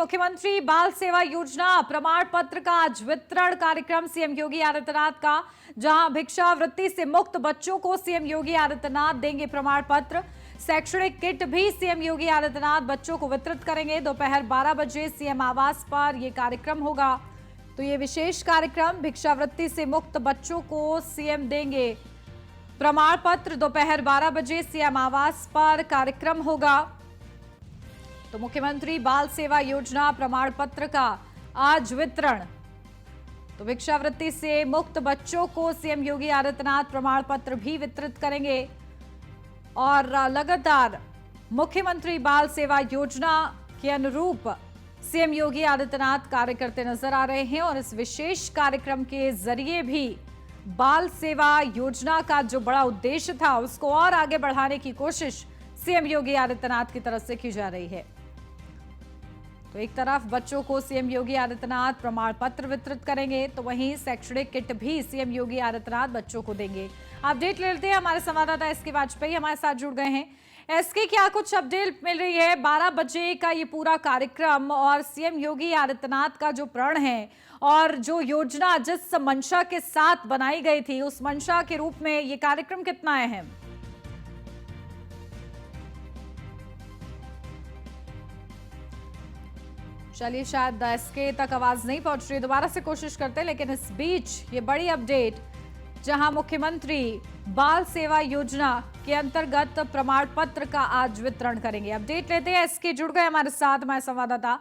मुख्यमंत्री बाल सेवा योजना प्रमाण पत्र का आज वितरण कार्यक्रम सीएम योगी आदित्यनाथ का, जहां भिक्षावृत्ति से मुक्त बच्चों को सीएम योगी आदित्यनाथ देंगे प्रमाण पत्र। शैक्षणिक किट भी सीएम योगी आदित्यनाथ बच्चों को वितरित करेंगे। दोपहर 12 बजे सीएम आवास पर यह कार्यक्रम होगा। तो ये विशेष कार्यक्रम भिक्षावृत्ति से मुक्त बच्चों को सीएम देंगे प्रमाण पत्र। दोपहर 12 बजे सीएम आवास पर कार्यक्रम होगा। तो मुख्यमंत्री बाल सेवा योजना प्रमाण पत्र का आज वितरण। तो भिक्षावृत्ति से मुक्त बच्चों को सीएम योगी आदित्यनाथ प्रमाण पत्र भी वितरित करेंगे। और लगातार मुख्यमंत्री बाल सेवा योजना के अनुरूप सीएम योगी आदित्यनाथ कार्य करते नजर आ रहे हैं। और इस विशेष कार्यक्रम के जरिए भी बाल सेवा योजना का जो बड़ा उद्देश्य था उसको और आगे बढ़ाने की कोशिश सीएम योगी आदित्यनाथ की तरफ से की जा रही है। तो एक तरफ बच्चों को सीएम योगी आदित्यनाथ प्रमाण पत्र वितरित करेंगे, तो वहीं शैक्षणिक किट भी सीएम योगी आदित्यनाथ बच्चों को देंगे। अपडेट ले लेते हैं, हमारे संवाददाता एसके वाजपेयी हमारे साथ जुड़ गए हैं। एसके, क्या कुछ अपडेट मिल रही है? 12 बजे का ये पूरा कार्यक्रम और सीएम योगी आदित्यनाथ का जो प्रण है और जो योजना जिस मंशा के साथ बनाई गई थी उस मंशा के रूप में ये कार्यक्रम कितना अहम? चलिए, शायद एसके तक आवाज नहीं पहुंच रही, दोबारा से कोशिश करते हैं। लेकिन इस बीच ये बड़ी अपडेट, जहां मुख्यमंत्री बाल सेवा योजना के अंतर्गत प्रमाण पत्र का आज वितरण करेंगे। अपडेट लेते हैं, एसके जुड़ गए हमारे साथ, हमारे संवाददाता।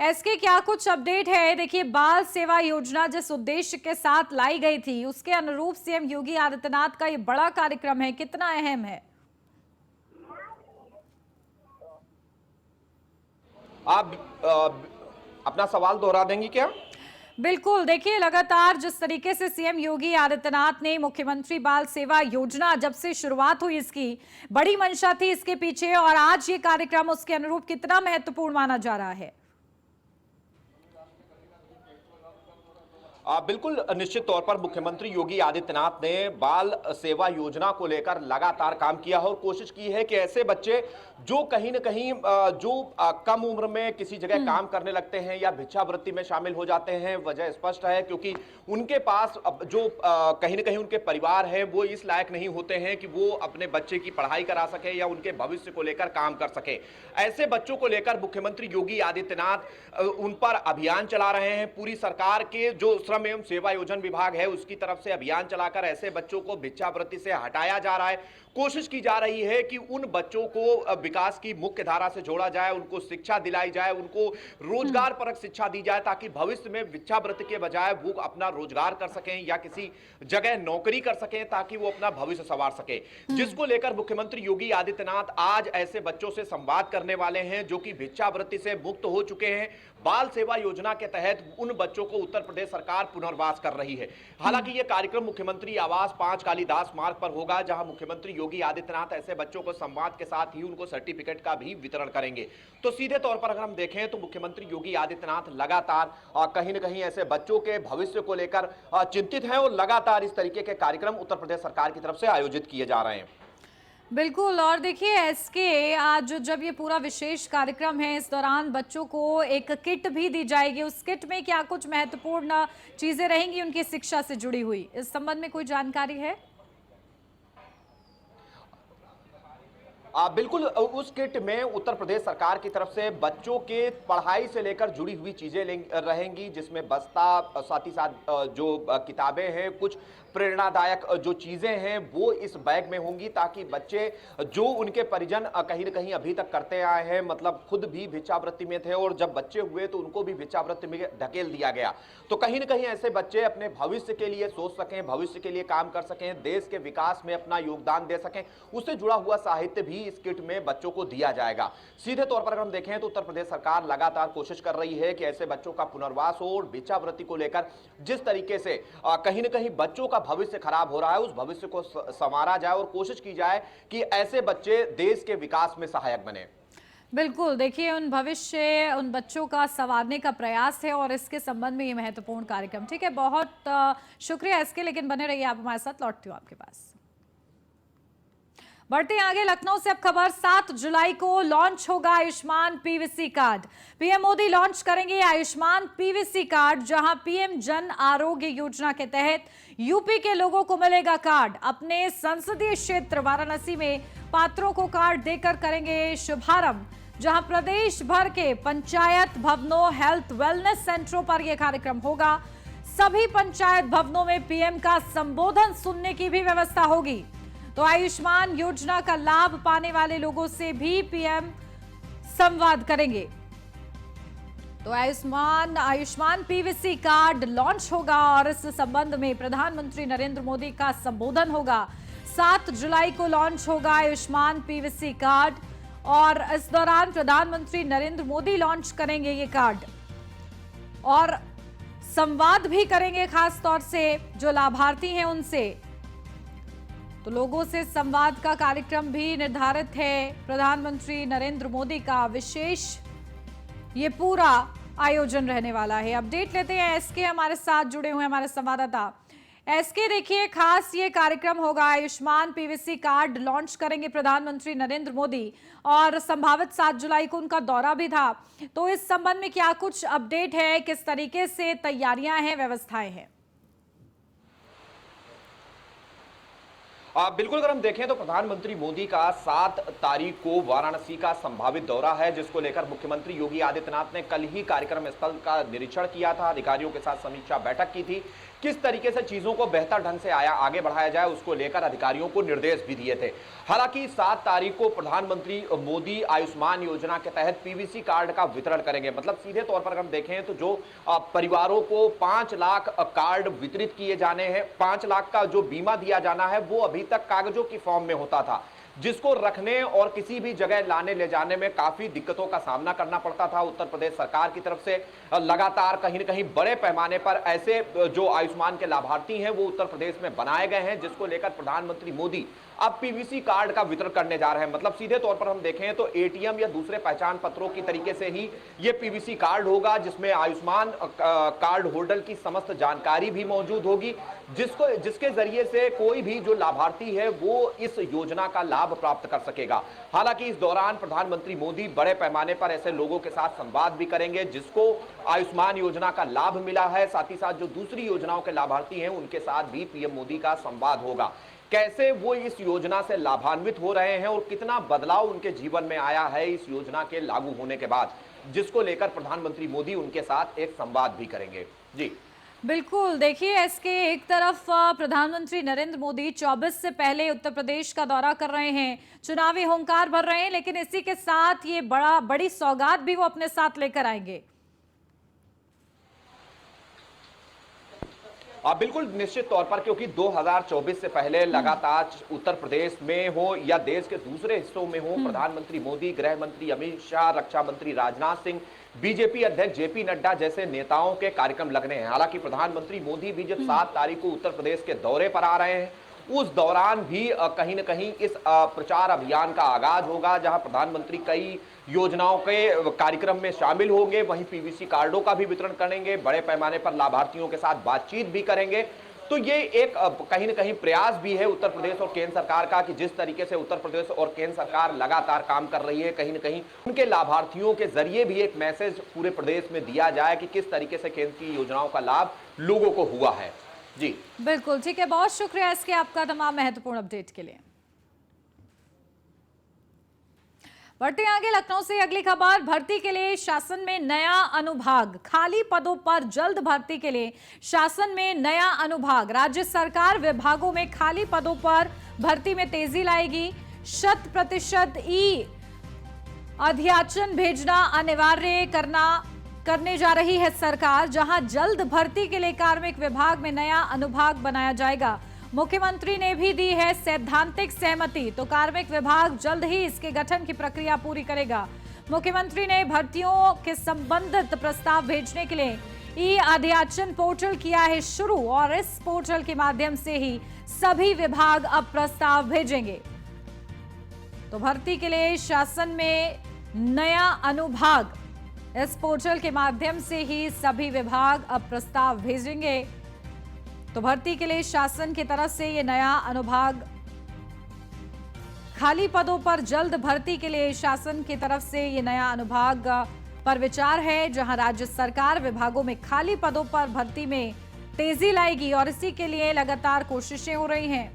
एसके, क्या कुछ अपडेट है? देखिए, बाल सेवा योजना जिस उद्देश्य के साथ लाई गई थी उसके अनुरूप सीएम योगी आदित्यनाथ का ये बड़ा कार्यक्रम है, कितना अहम है? आप अपना सवाल दोहरा देंगी क्या? बिल्कुल, देखिए, लगातार जिस तरीके से सीएम योगी आदित्यनाथ ने मुख्यमंत्री बाल सेवा योजना, जब से शुरुआत हुई इसकी बड़ी मंशा थी इसके पीछे, और आज ये कार्यक्रम उसके अनुरूप कितना महत्वपूर्ण माना जा रहा है? बिल्कुल, निश्चित तौर पर मुख्यमंत्री योगी आदित्यनाथ ने बाल सेवा योजना को लेकर लगातार काम किया है और कोशिश की है कि ऐसे बच्चे जो कहीं न कहीं कम उम्र में किसी जगह काम करने लगते हैं या भिक्षावृत्ति में शामिल हो जाते हैं, वजह स्पष्ट है क्योंकि उनके पास जो कहीं न कहीं उनके परिवार है वो इस लायक नहीं होते हैं कि वो अपने बच्चे की पढ़ाई करा सके या उनके भविष्य को लेकर काम कर सके। ऐसे बच्चों को लेकर मुख्यमंत्री योगी आदित्यनाथ उन पर अभियान चला रहे हैं। पूरी सरकार के जो श्रम एवं सेवा योजन विभाग है उसकी तरफ से अभियान चलाकर ऐसे बच्चों को भिक्षावृत्ति से हटाया जा रहा है। कोशिश की जा रही है कि उन बच्चों को विकास की मुख्य धारा से जोड़ा जाए, उनको शिक्षा दिलाई जाए, उनको रोजगार परक शिक्षा दी जाए ताकि भविष्य में भिक्षावृत्ति के बजाय वो अपना रोजगार कर सकें या किसी जगह नौकरी कर सकें ताकि वो अपना भविष्य संवार सके। जिसको लेकर मुख्यमंत्री योगी आदित्यनाथ आज ऐसे बच्चों से संवाद करने वाले हैं जो कि भिक्षावृत्ति से मुक्त हो चुके हैं। बाल सेवा योजना के तहत उन बच्चों को उत्तर प्रदेश सरकार पुनर्वास कर रही है। हालांकि यह कार्यक्रम मुख्यमंत्री आवास 5 कालिदास मार्ग पर होगा, जहां मुख्यमंत्री योगी आदित्यनाथ ऐसे बच्चों को संवाद के साथ ही उनको सर्टिफिकेट का भी वितरण करेंगे। तो सीधे तौर पर अगर हम देखें तो मुख्यमंत्री योगी आदित्यनाथ लगातार कहीं न कहीं ऐसे बच्चों के भविष्य को लेकर चिंतित हैं और लगातार इस तरीके के कार्यक्रम उत्तर प्रदेश सरकार की तरफ से आयोजित किए जा रहे हैं। बिल्कुल, और देखिए एसके, आज जब ये पूरा विशेष कार्यक्रम है इस दौरान बच्चों को एक किट भी दी जाएगी। उस किट में क्या कुछ महत्वपूर्ण चीजें रहेंगी उनकी शिक्षा से जुड़ी हुई, इस संबंध में कोई जानकारी है? बिल्कुल, उस किट में उत्तर प्रदेश सरकार की तरफ से बच्चों के पढ़ाई से लेकर जुड़ी हुई चीजें रहेंगी, जिसमें बस्ता, साथ ही साथ जो किताबें हैं, कुछ प्रेरणादायक जो चीजें हैं वो इस बैग में होंगी ताकि बच्चे जो उनके परिजन कहीं न कहीं अभी तक करते आए हैं, मतलब खुद भी भिक्षावृत्ति में थे और जब बच्चे हुए तो उनको भी भिक्षावृत्ति में ढकेल दिया गया। तो कहीं न कहीं ऐसे बच्चे अपने भविष्य के लिए सोच सकें, भविष्य के लिए काम कर सकें, देश के विकास में अपना योगदान दे सकें, उससे जुड़ा हुआ साहित्य भी इस किट में बच्चों को दिया जाएगा। सीधे तौर पर अगर हम देखें तो उत्तर प्रदेश सरकार लगातार कोशिश कर रही है कि ऐसे बच्चों का पुनर्वास हो और भिक्षावृत्ति को लेकर जिस तरीके से कहीं न कहीं बच्चों का भविष्य खराब हो रहा है उस भविष्य को संवारा जाए और कोशिश की जाए कि ऐसे बच्चे देश के विकास में सहायक बने। बिल्कुल, देखिए, उन बच्चों का संवारने का प्रयास है और इसके संबंध में ये महत्वपूर्ण कार्यक्रम। ठीक है, बहुत शुक्रिया एसके, लेकिन बने रहिए आप हमारे साथ, लौटती हूँ आपके पास। बढ़ते हैं आगे लखनऊ से अब खबर। 7 जुलाई को लॉन्च होगा Ayushman PVC card. PM Modi launch करेंगे आयुष्मान पीवीसी कार्ड, जहां पीएम जन आरोग्य योजना के तहत यूपी के लोगों को मिलेगा कार्ड। अपने संसदीय क्षेत्र वाराणसी में पात्रों को कार्ड देकर करेंगे शुभारंभ, जहां प्रदेश भर के पंचायत भवनों, हेल्थ वेलनेस सेंटरों पर यह कार्यक्रम होगा। सभी पंचायत भवनों में पीएम का संबोधन सुनने की भी व्यवस्था होगी। तो आयुष्मान योजना का लाभ पाने वाले लोगों से भी पीएम संवाद करेंगे। तो आयुष्मान पीवीसी कार्ड लॉन्च होगा और इस संबंध में प्रधानमंत्री नरेंद्र मोदी का संबोधन होगा। 7 जुलाई को लॉन्च होगा आयुष्मान पीवीसी कार्ड और इस दौरान प्रधानमंत्री नरेंद्र मोदी लॉन्च करेंगे ये कार्ड और संवाद भी करेंगे, खास तौर से जो लाभार्थी हैं उनसे। तो लोगों से संवाद का कार्यक्रम भी निर्धारित है। प्रधानमंत्री नरेंद्र मोदी का विशेष ये पूरा आयोजन रहने वाला है। अपडेट लेते हैं, एसके हमारे साथ जुड़े हुए हमारे संवाददाता। एसके, देखिए खास ये कार्यक्रम होगा, आयुष्मान पीवीसी कार्ड लॉन्च करेंगे प्रधानमंत्री नरेंद्र मोदी और संभावित 7 जुलाई को उनका दौरा भी था। तो इस संबंध में क्या कुछ अपडेट है, किस तरीके से तैयारियां हैं, व्यवस्थाएं हैं? बिल्कुल, अगर हम देखें तो प्रधानमंत्री मोदी का 7 तारीख को वाराणसी का संभावित दौरा है, जिसको लेकर मुख्यमंत्री योगी आदित्यनाथ ने कल ही कार्यक्रम स्थल का निरीक्षण किया था, अधिकारियों के साथ समीक्षा बैठक की थी। किस तरीके से चीजों को बेहतर ढंग से आगे बढ़ाया जाए उसको लेकर अधिकारियों को निर्देश भी दिए थे। हालांकि 7 तारीख को प्रधानमंत्री मोदी आयुष्मान योजना के तहत पीवीसी कार्ड का वितरण करेंगे। मतलब सीधे तौर पर हम देखें तो जो परिवारों को 5 लाख कार्ड वितरित किए जाने हैं, 5 लाख का जो बीमा दिया जाना है, वो अभी तक कागजों की फॉर्म में होता था, जिसको रखने और किसी भी जगह लाने ले जाने में काफी दिक्कतों का सामना करना पड़ता था। उत्तर प्रदेश सरकार की तरफ से लगातार कहीं न कहीं बड़े पैमाने पर ऐसे जो आयुष्मान के लाभार्थी हैं वो उत्तर प्रदेश में बनाए गए हैं, जिसको लेकर प्रधानमंत्री मोदी अब पीवीसी कार्ड का वितरण करने जा रहे हैं। मतलब सीधे तौर पर हम देखें तो एटीएम या दूसरे पहचान पत्रों की तरीके से ही ये पीवीसी कार्ड होगा, जिसमें आयुष्मान कार्ड होल्डर की समस्त जानकारी भी मौजूद होगी, जिसके जरिए से कोई भी जो लाभार्थी है वो इस योजना का लाभ प्राप्त कर सकेगा। हालांकि इस दौरान प्रधानमंत्री मोदी बड़े पैमाने पर ऐसे लोगों के साथ संवाद भी करेंगे जिसको आयुष्मान योजना का लाभ मिला है। साथ ही साथ जो दूसरी योजनाओं के लाभार्थी हैं उनके साथ भी पीएम मोदी का संवाद होगा। कैसे वो इस योजना से लाभान्वित हो रहे हैं और कितना बदलाव उनके जीवन में आया है इस योजना के लागू होने के बाद, जिसको लेकर प्रधानमंत्री मोदी उनके साथ एक संवाद भी करेंगे। जी बिल्कुल, देखिए इसके एक तरफ प्रधानमंत्री नरेंद्र मोदी 24 से पहले उत्तर प्रदेश का दौरा कर रहे हैं, चुनावी हुंकार भर रहे हैं, लेकिन इसी के साथ ये बड़ी सौगात भी वो अपने साथ लेकर आएंगे। बिल्कुल, निश्चित तौर पर, क्योंकि 2024 से पहले लगातार उत्तर प्रदेश में हो या देश के दूसरे हिस्सों में हो, प्रधानमंत्री मोदी, गृह मंत्री अमित शाह, रक्षा मंत्री राजनाथ सिंह, बीजेपी अध्यक्ष जेपी नड्डा जैसे नेताओं के कार्यक्रम लगने हैं। हालांकि प्रधानमंत्री मोदी भी जब 7 तारीख को उत्तर प्रदेश के दौरे पर आ रहे हैं, उस दौरान भी कहीं न कहीं इस प्रचार अभियान का आगाज होगा, जहां प्रधानमंत्री कई योजनाओं के कार्यक्रम में शामिल होंगे, वहीं पीवीसी कार्डों का भी वितरण करेंगे, बड़े पैमाने पर लाभार्थियों के साथ बातचीत भी करेंगे। तो ये एक कहीं न कहीं प्रयास भी है उत्तर प्रदेश और केंद्र सरकार का कि जिस तरीके से उत्तर प्रदेश और केंद्र सरकार लगातार काम कर रही है, कहीं न कहीं उनके लाभार्थियों के जरिए भी एक मैसेज पूरे प्रदेश में दिया जाए कि किस तरीके से केंद्र की योजनाओं का लाभ लोगों को हुआ है। जी बिल्कुल, ठीक है, बहुत शुक्रिया इसके आपका तमाम महत्वपूर्ण अपडेट के लिए। बढ़ते आगे लखनऊ से अगली खबर। भर्ती के लिए शासन में नया अनुभाग, खाली पदों पर जल्द भर्ती के लिए शासन में नया अनुभाग। राज्य सरकार विभागों में खाली पदों पर भर्ती में तेजी लाएगी। 100% ई अध्याचन भेजना अनिवार्य करने जा रही है सरकार, जहां जल्द भर्ती के लिए कार्मिक विभाग में नया अनुभाग बनाया जाएगा। मुख्यमंत्री ने भी दी है सैद्धांतिक सहमति, तो कार्मिक विभाग जल्द ही इसके गठन की प्रक्रिया पूरी करेगा। मुख्यमंत्री ने भर्तियों के संबंधित प्रस्ताव भेजने के लिए ई अध्याचन पोर्टल किया है शुरू और इस पोर्टल के माध्यम से ही सभी विभाग अब प्रस्ताव भेजेंगे। तो भर्ती के लिए शासन में नया अनुभाग, इस पोर्टल के माध्यम से ही सभी विभाग अब प्रस्ताव भेजेंगे। तो भर्ती के लिए शासन की तरफ से ये नया अनुभाग खाली पदों पर जल्द भर्ती के लिए शासन की तरफ से ये नया अनुभाग पर विचार है, जहां राज्य सरकार विभागों में खाली पदों पर भर्ती में तेजी लाएगी और इसी के लिए लगातार कोशिशें हो रही हैं।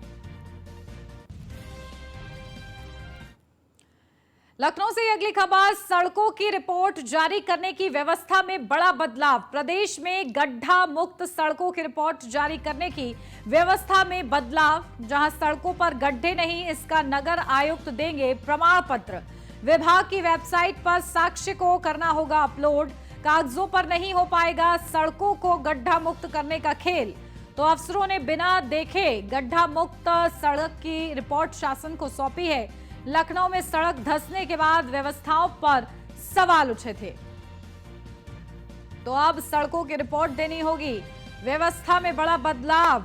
लखनऊ से अगली खबर, सड़कों की रिपोर्ट जारी करने की व्यवस्था में बड़ा बदलाव। प्रदेश में गड्ढा मुक्त सड़कों की रिपोर्ट जारी करने की व्यवस्था में बदलाव, जहां सड़कों पर गड्ढे नहीं, इसका नगर आयुक्त देंगे प्रमाण पत्र। विभाग की वेबसाइट पर साक्ष्य को करना होगा अपलोड, कागजों पर नहीं हो पाएगा सड़कों को गड्ढा मुक्त करने का खेल। तो अफसरों ने बिना देखे गड्ढा मुक्त सड़क की रिपोर्ट शासन को सौंपी है। लखनऊ में सड़क धंसने के बाद व्यवस्थाओं पर सवाल उठे थे, तो अब सड़कों की रिपोर्ट देनी होगी। व्यवस्था में बड़ा बदलाव।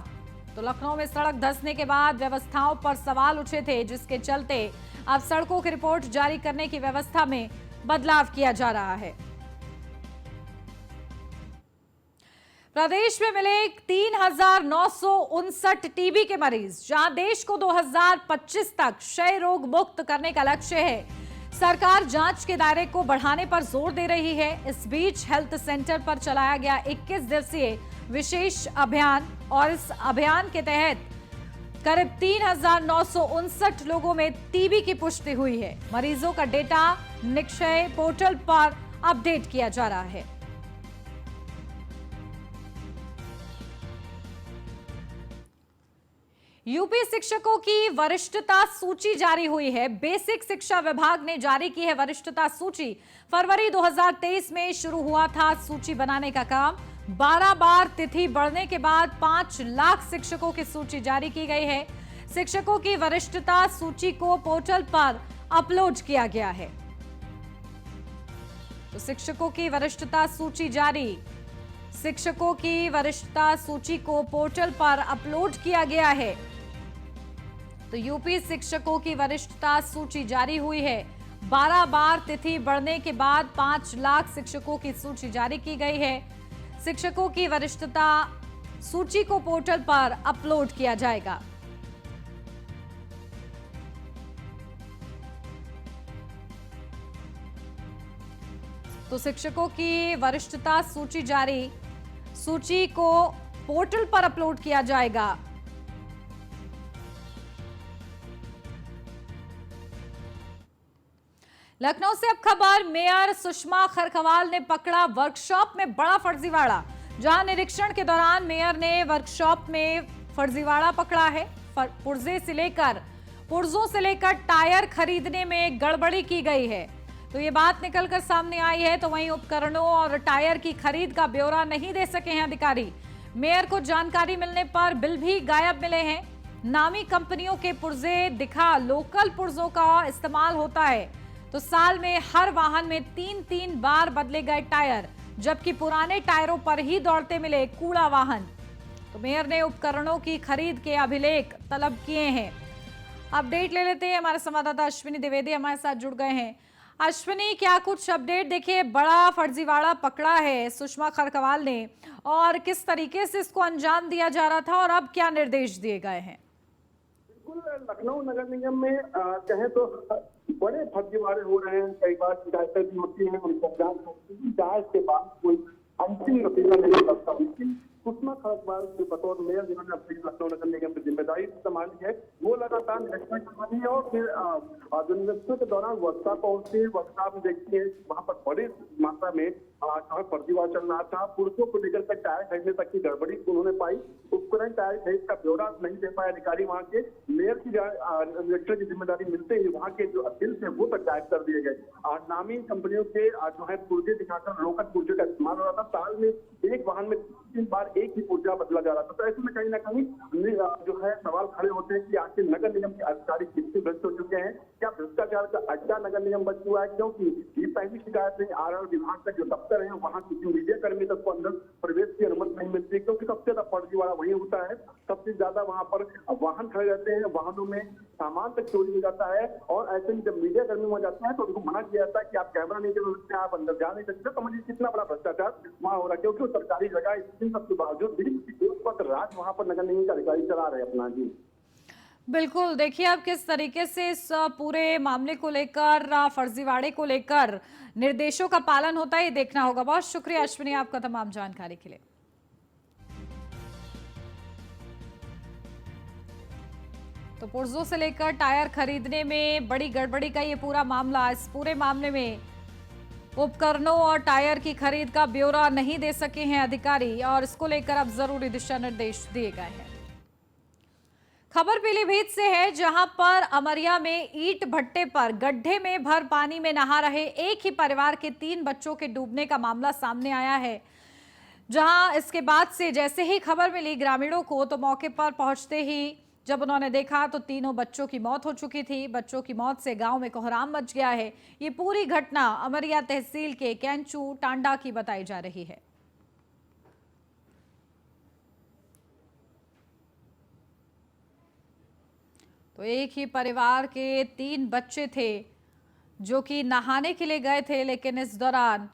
तो लखनऊ में सड़क धंसने के बाद व्यवस्थाओं पर सवाल उठे थे, जिसके चलते अब सड़कों की रिपोर्ट जारी करने की व्यवस्था में बदलाव किया जा रहा है। प्रदेश में मिले 3,959 टीबी के मरीज, जहां देश को 2025 तक क्षय रोग मुक्त करने का लक्ष्य है। सरकार जांच के दायरे को बढ़ाने पर जोर दे रही है। इस बीच हेल्थ सेंटर पर चलाया गया 21 दिवसीय विशेष अभियान, और इस अभियान के तहत करीब 3,959 लोगों में टीबी की पुष्टि हुई है। मरीजों का डेटा निक्षय पोर्टल पर अपडेट किया जा रहा है। यूपी शिक्षकों की वरिष्ठता सूची जारी हुई है। बेसिक शिक्षा विभाग ने जारी की है वरिष्ठता सूची। फरवरी 2023 में शुरू हुआ था सूची बनाने का काम। 12 बार तिथि बढ़ने के बाद 5 लाख शिक्षकों की सूची जारी की गई है। शिक्षकों की वरिष्ठता सूची को पोर्टल पर अपलोड किया गया है। तो शिक्षकों की वरिष्ठता सूची जारी। शिक्षकों की वरिष्ठता सूची को पोर्टल पर अपलोड किया गया है। तो यूपी शिक्षकों की वरिष्ठता सूची जारी हुई है। 12 बार तिथि बढ़ने के बाद 5 लाख शिक्षकों की सूची जारी की गई है। शिक्षकों की वरिष्ठता सूची को पोर्टल पर अपलोड किया जाएगा। तो शिक्षकों की वरिष्ठता सूची जारी, सूची को पोर्टल पर अपलोड किया जाएगा। लखनऊ से अब खबर, मेयर सुषमा खरखवाल ने पकड़ा वर्कशॉप में बड़ा फर्जीवाड़ा। जहां निरीक्षण के दौरान मेयर ने वर्कशॉप में फर्जीवाड़ा पकड़ा है। पुर्जों से लेकर टायर खरीदने में गड़बड़ी की गई है। तो ये बात निकलकर सामने आई है। तो वहीं उपकरणों और टायर की खरीद का ब्यौरा नहीं दे सके हैं अधिकारी। मेयर को जानकारी मिलने पर बिल भी गायब मिले हैं। नामी कंपनियों के पुर्जे दिखा लोकल पुर्जों का इस्तेमाल होता है। तो साल में हर वाहन में 3-3 बार बदले गए टायर, जबकि पुराने टायरों पर ही दौड़ते मिले कूड़ा वाहन। तो मेयर ने उपकरणों की खरीद के अभिलेख तलब किए हैं। अपडेट ले लेते हैं, हमारे संवाददाता अश्विनी द्विवेदी हमारे साथ जुड़ गए हैं। अश्विनी, क्या कुछ अपडेट? देखिए, बड़ा फर्जीवाड़ा पकड़ा है सुषमा खरखवाल ने, और किस तरीके से इसको अंजाम दिया जा रहा था और अब क्या निर्देश दिए गए हैं? बिल्कुल, लखनऊ नगर निगम में कहें तो बड़े फर्जीवाड़े हो रहे हैं। कई बार शिकायतें भी होती हैं, उनको जांच के बाद कोई अंतिम नतीजा नहीं लगता। लेकिन सुषमा खरखवाल के बतौर मेयर जिन्होंने अपनी लखनऊ नगर निगम की जिम्मेदारी संभाली है, वो लगातार निरीक्षण कर रही है और फिर निरीक्षण के दौरान वर्कशॉप पहुंचती है। वर्कशॉप में देखती है वहां पर बड़ी मात्रा में फर्जीवाड़ा चल रहा था। पुरुषों को लेकर के टायर खरीदने तक की गड़बड़ी उन्होंने पाई। उपकरण टायर खरीद का ब्यौरा नहीं दे पाए अधिकारी। वहां के मेयर की निरीक्षण की जिम्मेदारी मिलते ही वहां के जो बिल थे वो तक गायब कर दिए गए। नामी कंपनियों के जो है पुर्जे दिखाकर लोकल पुर्जे का इस्तेमाल हो रहा था। साल में एक वाहन में 3 बार एक ही पुर्जा बदला जा रहा था। तो ऐसे में कहीं ना कहीं जो है सवाल खड़े होते हैं कि आखिर नगर निगम के अधिकारी कितने भ्रष्ट हो चुके हैं। क्या भ्रष्टाचार का अड्डा नगर निगम बच हुआ है? क्योंकि ये पहली शिकायत नहीं, आरआर विभाग का जो दफ्तर है वहां किसी मीडिया कर्मी तक को अंदर प्रवेश की अनुमति नहीं मिलती, क्योंकि सबसे ज्यादा फर्जीवाड़ा वही होता है। सबसे ज्यादा वहां पर वाहन खड़े रहते हैं, वाहनों में सामान तक चोरी हो जाता है। और ऐसे में जब मीडिया कर्मी वहां जाते हैं तो उनको मना किया जाता है कि आप कैमरा नहीं चला सकते, आप अंदर जा नहीं सकते। समझिए कितना बड़ा भ्रष्टाचार वहां हो रहा है, क्योंकि सरकारी जगह इन सबके बावजूद भी उस वक्त राज वहां पर नगर निगम के अधिकारी चला रहे अपना। जी बिल्कुल, देखिए अब किस तरीके से इस पूरे मामले को लेकर फर्जीवाड़े को लेकर निर्देशों का पालन होता है, ये देखना होगा। बहुत शुक्रिया अश्विनी आपका तमाम जानकारी के लिए। तो पुर्जों से लेकर टायर खरीदने में बड़ी गड़बड़ी का ये पूरा मामला, इस पूरे मामले में उपकरणों और टायर की खरीद का ब्यौरा नहीं दे सके हैं अधिकारी और इसको लेकर अब जरूरी दिशा निर्देश दिए गए हैं। खबर पीलीभीत से है, जहां पर अमरिया में ईंट भट्टे पर गड्ढे में भर पानी में नहा रहे एक ही परिवार के 3 बच्चों के डूबने का मामला सामने आया है। जहां इसके बाद से जैसे ही खबर मिली ग्रामीणों को, तो मौके पर पहुंचते ही जब उन्होंने देखा तो तीनों बच्चों की मौत हो चुकी थी। बच्चों की मौत से गांव में कोहराम मच गया है। ये पूरी घटना अमरिया तहसील के कैंचू टांडा की बताई जा रही है। तो एक ही परिवार के 3 बच्चे थे जो कि नहाने के लिए गए थे, लेकिन इस दौरान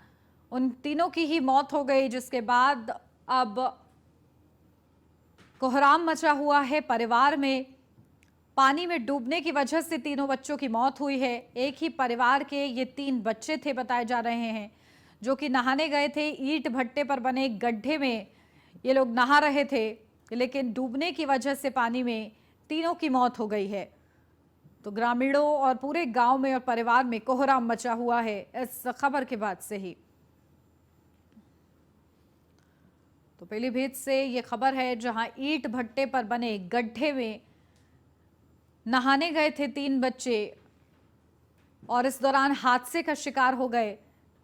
उन तीनों की ही मौत हो गई, जिसके बाद अब कोहराम मचा हुआ है परिवार में। पानी में डूबने की वजह से तीनों बच्चों की मौत हुई है। एक ही परिवार के ये 3 बच्चे थे बताए जा रहे हैं, जो कि नहाने गए थे। ईंट भट्टे पर बने गड्ढे में ये लोग नहा रहे थे, लेकिन डूबने की वजह से पानी में तीनों की मौत हो गई है। तो ग्रामीणों और पूरे गांव में और परिवार में कोहराम मचा हुआ है इस खबर के बाद से ही। तो पीलीभीत से ये खबर है, जहां ईंट भट्टे पर बने गड्ढे में नहाने गए थे 3 बच्चे और इस दौरान हादसे का शिकार हो गए।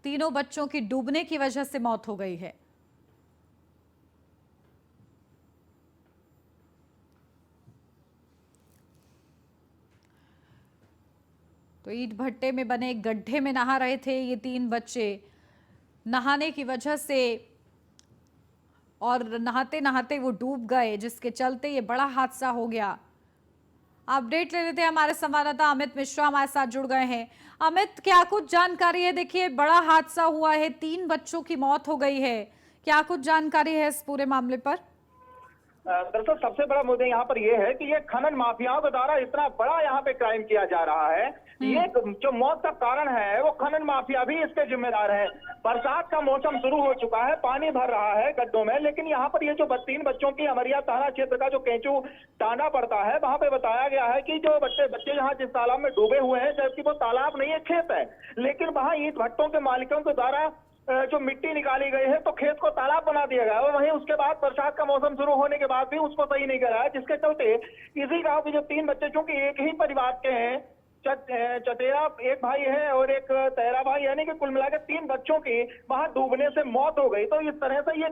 तीनों बच्चों की डूबने की वजह से मौत हो गई है। तो ईंट भट्टे में बने गड्ढे में नहा रहे थे ये 3 बच्चे। नहाने की वजह से और नहाते नहाते वो डूब गए, जिसके चलते ये बड़ा हादसा हो गया। अपडेट ले लेते हैं, हमारे संवाददाता अमित मिश्रा हमारे साथ जुड़ गए हैं। अमित, क्या कुछ जानकारी है? देखिए बड़ा हादसा हुआ है, 3 बच्चों की मौत हो गई है, क्या कुछ जानकारी है इस पूरे मामले पर? दरअसल सबसे बड़ा मुद्दा यहाँ पर यह है कि ये खनन माफियाओं के द्वारा इतना बड़ा यहाँ पे क्राइम किया जा रहा है। ये जो मौत का कारण है वो खनन माफिया भी इसके जिम्मेदार है। बरसात का मौसम शुरू हो चुका है, पानी भर रहा है गड्ढों में, लेकिन यहाँ पर ये जो 3 बच्चों की अमरिया थाना क्षेत्र का जो कैंचू टांडा पड़ता है, वहां पे बताया गया है कि जो बच्चे यहाँ जिस तालाब में डूबे हुए हैं, जबकि वो तालाब नहीं है, खेत है, लेकिन वहाँ ईंट भट्टों के मालिकों के द्वारा जो मिट्टी निकाली गई है तो खेत को तालाब बना दिया गया। और वहीं उसके बाद बरसात का मौसम शुरू होने के बाद भी उसको सही नहीं करा है, जिसके चलते इसी गांव के जो 3 बच्चे, चूंकि एक ही परिवार के हैं, चटेरा एक भाई है और एक तेरा भाई, यानी कि कुल मिलाकर 3 बच्चों की वहां डूबने से मौत हो गई। तो इस तरह से ये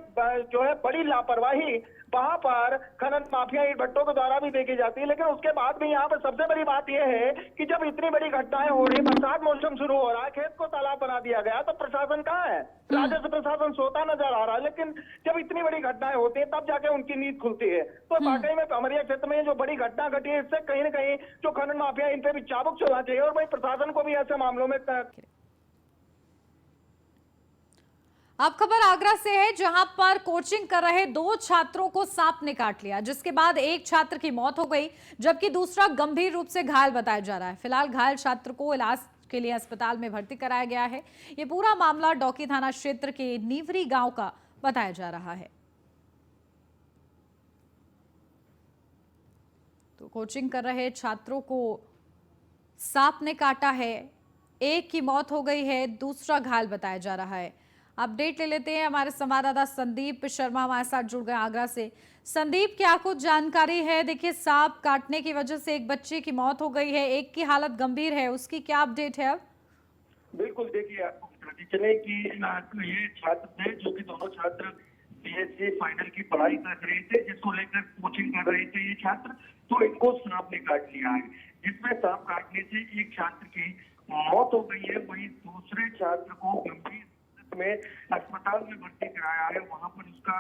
जो है बड़ी लापरवाही वहां पर खनन माफिया ईंट भट्टों के द्वारा भी देखी जाती है। लेकिन उसके बाद भी यहाँ पर सबसे बड़ी बात यह है कि जब इतनी बड़ी घटनाएं हो रही, बरसात मौसम शुरू हो रहा है, खेत को तालाब बना दिया गया, तो प्रशासन कहाँ है? राजस्व प्रशासन सोता नजर आ रहा है। लेकिन जब इतनी बड़ी घटनाएं होती है तब जाके उनकी नींद खुलती है। तो वाकई में अमरिया क्षेत्र में जो बड़ी घटना घटी है, इससे कहीं ना कहीं जो खनन माफिया, इन पे भी चाबुक चलना चाहिए और भाई प्रशासन को भी ऐसे मामलों में। अब खबर आगरा से है, जहां पर कोचिंग कर रहे 2 छात्रों को सांप ने काट लिया, जिसके बाद एक छात्र की मौत हो गई, जबकि दूसरा गंभीर रूप से घायल बताया जा रहा है। फिलहाल घायल छात्र को इलाज के लिए अस्पताल में भर्ती कराया गया है। ये पूरा मामला डौकी थाना क्षेत्र के नीवरी गांव का बताया जा रहा है। तो कोचिंग कर रहे छात्रों को सांप ने काटा है, एक की मौत हो गई है, दूसरा घायल बताया जा रहा है। अपडेट ले लेते हैं, हमारे संवाददाता संदीप शर्मा हमारे साथ जुड़ गए आगरा से। संदीप, क्या कुछ जानकारी है? देखिए सांप काटने की वजह से एक बच्चे की मौत हो गई है, एक की हालत गंभीर है, उसकी क्या अपडेट है अब? बिल्कुल, देखिए आपको बताते चले कि ये छात्र थे जो कि दोनों छात्र बीएससी फाइनल की पढ़ाई कर रहे थे, जिसको लेकर कोचिंग कर रहे थे ये छात्र। तो इनको सांप ने काट लिया है, जिसमें सांप काटने से एक छात्र की मौत हो गई है, वहीं दूसरे छात्र को गंभीर में अस्पताल में भर्ती कराया है, वहां पर उसका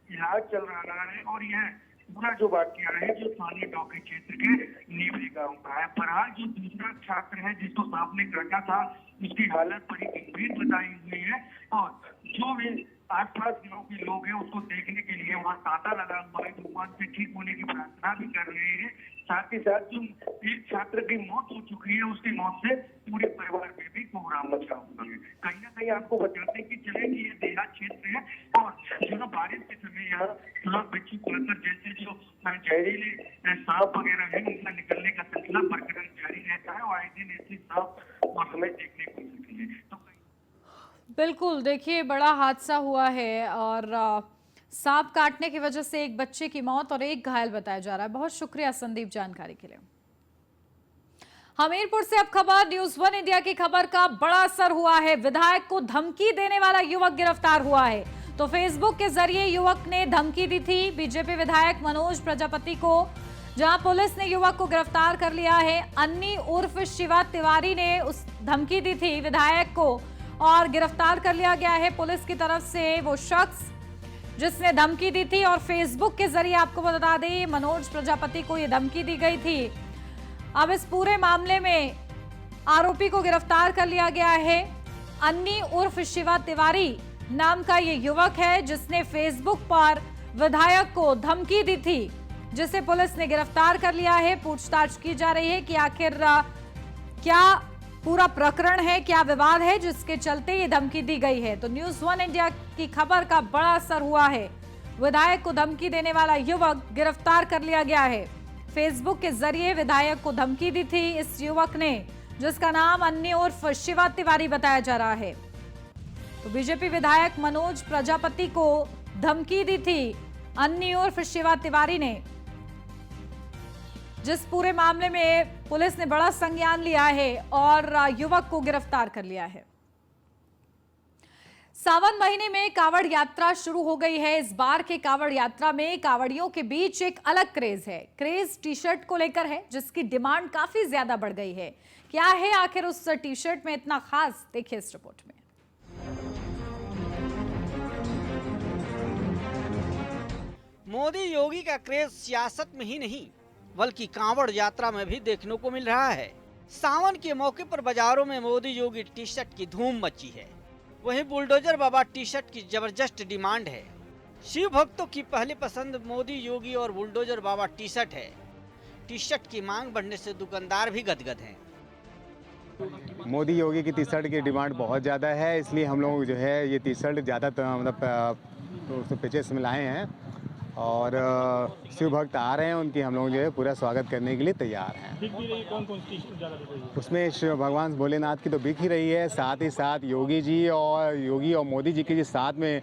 इलाज चल रहा है। और यह पूरा जो वाकया है जो स्थानीय डौकी क्षेत्र के नीवरी गांव का है। फिलहाल जो दूसरा छात्र है जिसको सांप ने काटा था, उसकी हालत बड़ी गंभीर बताई हुई है। और जो भी आसपास गाँव के लोग हैं उसको देखने के लिए वहाँ तांता लगा हुआ है, भगवान से ठीक होने की प्रार्थना भी कर रहे हैं। साथ ही साथ जो एक छात्र की मौत हो चुकी है उसकी मौत से पूरे परिवार में भी कोहराम मचा हुआ है। कहीं ना कहीं आपको बताते कि चले कि ये देहात क्षेत्र है और जो ना बारिश के समय यहाँ थोड़ा बिच्छू कुलकर जैसे जो जहरीले सांप वगैरह है उनका निकलने का सिलसिला बरकरार जारी रहता है और आए दिन ऐसे सांप और हमें देखने को मिलती है। तो बिल्कुल, देखिए बड़ा हादसा हुआ है और सांप काटने की वजह से एक बच्चे की मौत और एक घायल बताया जा रहा है। बहुत शुक्रिया संदीप जानकारी के लिए। हमीरपुर से अब खबर न्यूज़ 1 इंडिया की खबर का बड़ा असर हुआ है। विधायक को धमकी देने वाला युवक गिरफ्तार हुआ है। तो फेसबुक के जरिए युवक ने धमकी दी थी बीजेपी विधायक मनोज प्रजापति को, जहां पुलिस ने युवक को गिरफ्तार कर लिया है। अन्नी उर्फ शिवा तिवारी ने उस धमकी दी थी विधायक को और गिरफ्तार कर लिया गया है पुलिस की तरफ से वो शख्स जिसने धमकी दी थी। और फेसबुक के जरिए आपको बता दें मनोज प्रजापति को यह धमकी दी गई थी। अब इस पूरे मामले में आरोपी को गिरफ्तार कर लिया गया है। अन्नी उर्फ शिवा तिवारी नाम का ये युवक है जिसने फेसबुक पर विधायक को धमकी दी थी, जिसे पुलिस ने गिरफ्तार कर लिया है। पूछताछ की जा रही है कि आखिर क्या पूरा प्रकरण है, क्या विवाद है जिसके चलते ये धमकी दी गई है। तो न्यूज़ 1 इंडिया की खबर का बड़ा असर हुआ है। विधायक को धमकी देने वाला युवक गिरफ्तार कर लिया गया है। फेसबुक के जरिए विधायक को धमकी दी थी इस युवक ने, जिसका नाम अन्नी उर्फ शिवा तिवारी बताया जा रहा है। तो बीजेपी विधायक मनोज प्रजापति को धमकी दी थी अन्नी उर्फ शिवा तिवारी ने, जिस पूरे मामले में पुलिस ने बड़ा संज्ञान लिया है और युवक को गिरफ्तार कर लिया है। सावन महीने में कावड़ यात्रा शुरू हो गई है। इस बार के कावड़ यात्रा में कावड़ियों के बीच एक अलग क्रेज है। क्रेज टी शर्ट को लेकर है, जिसकी डिमांड काफी ज्यादा बढ़ गई है। क्या है आखिर उस टी शर्ट में इतना खास, देखिए इस रिपोर्ट में। मोदी योगी का क्रेज सियासत में ही नहीं बल्कि कांवड़ यात्रा में भी देखने को मिल रहा है। सावन के मौके पर बाजारों में मोदी योगी टी शर्ट की धूम मची है। वहीं बुलडोजर बाबा टी शर्ट की जबरदस्त डिमांड है। शिव भक्तों की पहली पसंद मोदी योगी और बुलडोजर बाबा टी शर्ट है। टी शर्ट की मांग बढ़ने से दुकानदार भी गदगद हैं। मोदी योगी की टी शर्ट की डिमांड बहुत ज़्यादा है, इसलिए हम लोग जो है ये टी शर्ट ज़्यादा मतलब पिचेस में लाए हैं और शिव भक्त आ रहे हैं, उनकी हम लोग जो है पूरा स्वागत करने के लिए तैयार हैं। कौन कौन सी ज़्यादा बिक रही है? उसमें शिव भगवान भोलेनाथ की तो बिक ही रही है, साथ ही साथ योगी और मोदी जी की जो साथ में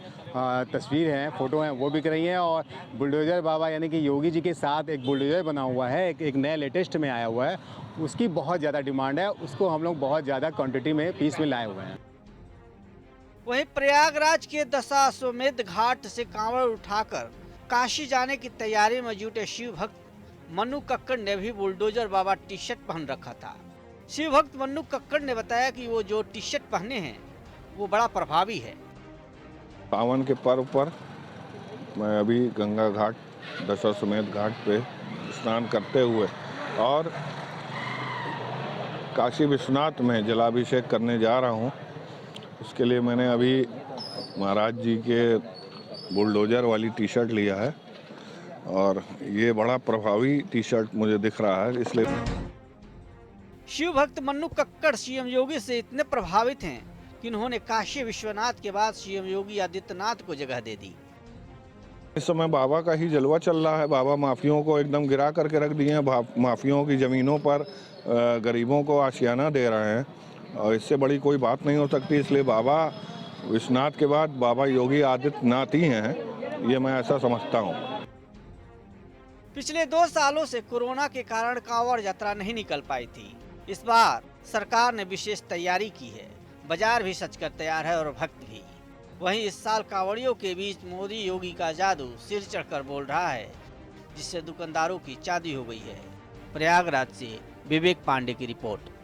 तस्वीर हैं, फोटो हैं, वो बिक रही हैं। और बुलडोजर बाबा यानी कि योगी जी के साथ एक बुलडोजर बना हुआ है, एक नया लेटेस्ट में आया हुआ है, उसकी बहुत ज़्यादा डिमांड है। उसको हम लोग बहुत ज़्यादा क्वान्टिटी में पीस में लाए हुए हैं। वहीं प्रयागराज के दशाश्वमेध घाट से कांवड़ उठाकर काशी जाने की तैयारी में जुटे शिव भक्त मन्नू कक्कड़ ने भी बुलडोजर बाबा टी शर्ट पहन रखा था। शिव भक्त मन्नू कक्कड़ ने बताया कि वो जो टी शर्ट पहने हैं वो बड़ा प्रभावी है। सावन के पर्व पर मैं अभी गंगा घाट दशाश्वमेध घाट पे स्नान करते हुए और काशी विश्वनाथ में जलाभिषेक करने जा रहा हूँ। उसके लिए मैंने अभी महाराज जी के बुलडोजर वाली टी शर्ट लिया है और ये बड़ा प्रभावी टी शर्ट मुझे दिख रहा है, इसलिए। शिव भक्त मन्नू कक्कड़ सीएम योगी से इतने प्रभावित हैं कि उन्होंने काशी विश्वनाथ के बाद सीएम योगी आदित्यनाथ को जगह दे दी। इस समय बाबा का ही जलवा चल रहा है। बाबा माफियों को एकदम गिरा करके रख दिए हैं। माफियों की जमीनों पर गरीबों को आशियाना दे रहे हैं और इससे बड़ी कोई बात नहीं हो सकती। इसलिए बाबा विश्वनाथ के बाद बाबा योगी आदित्यनाथ ही हैं, ये मैं ऐसा समझता हूँ। पिछले 2 सालों से कोरोना के कारण कांवड़ यात्रा नहीं निकल पाई थी। इस बार सरकार ने विशेष तैयारी की है। बाजार भी सजकर तैयार है और भक्त भी। वहीं इस साल कांवड़ियों के बीच मोदी योगी का जादू सिर चढ़कर बोल रहा है, जिससे दुकानदारों की चांदी हो गई है। प्रयागराज से विवेक पांडे की रिपोर्ट।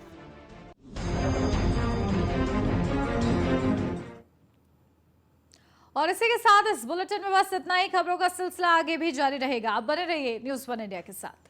और इसी के साथ इस बुलेटिन में बस इतना ही। खबरों का सिलसिला आगे भी जारी रहेगा। आप बने रहिए न्यूज़ 1 इंडिया के साथ।